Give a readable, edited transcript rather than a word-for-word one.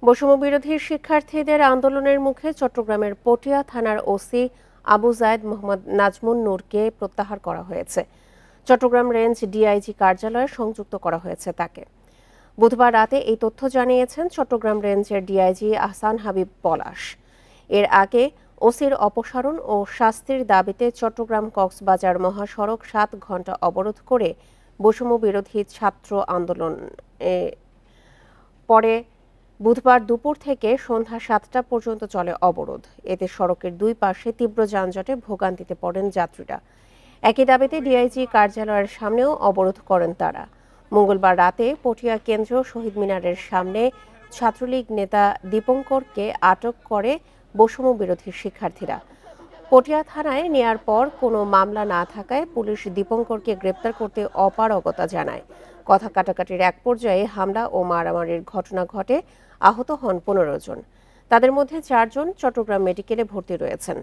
বৈষম্য বিরোধী শিক্ষার্থীদের আন্দোলনের মুখে চট্টগ্রামের পটিয়া থানার ওসি আবু জায়েদ মোহাম্মদ নাজমুন নূরকে প্রত্যাহার করা হয়েছে। চট্টগ্রাম রেঞ্জ ডিআইজি কার্যালয়ে সংযুক্ত করা হয়েছে তাকে। বুধবার রাতে এই তথ্য জানিয়েছেন চট্টগ্রাম রেঞ্জের ডিআইজি আহসান হাবিব পলাশ। এর আগে ওসির অপসারণ ও শাস্তির দাবিতে চট্টগ্রাম কক্সবাজার মহাসড়ক ৭ ঘণ্টা অবরোধ করে বৈষম্য বিরোধী ছাত্র আন্দোলন পরে বুধবার দুপুর থেকে সন্ধ্যা ৭টা পর্যন্ত চলে অবরোধ। এতে সড়কের দুই পাশে তীব্র যানজটে ভোগান্তিতে পড়েন যাত্রীরা। একই দাবিতে ডিআইজি কার্যালয়ের সামনেও অবরোধ করেন তারা। মঙ্গলবার রাতে পটিয়া কেন্দ্র শহীদ মিনারের সামনে ছাত্রলীগ নেতা দীপঙ্করকে আটক করে বৈষম্য বিরোধী শিক্ষার্থীরা। পটিয়া থানায় নেয়ার পর কোনো মামলা না থাকায় পুলিশ দীপঙ্করকে গ্রেপ্তার করতে অপারগতা জানায়। কথা কাটাকাটির এক পর্যায়ে হামলা ও মারামারির ঘটনা ঘটে। আহত হন ১৫ জন। তাদের মধ্যে ৪ জন চট্টগ্রাম মেডিকেলে ভর্তি রয়েছেন।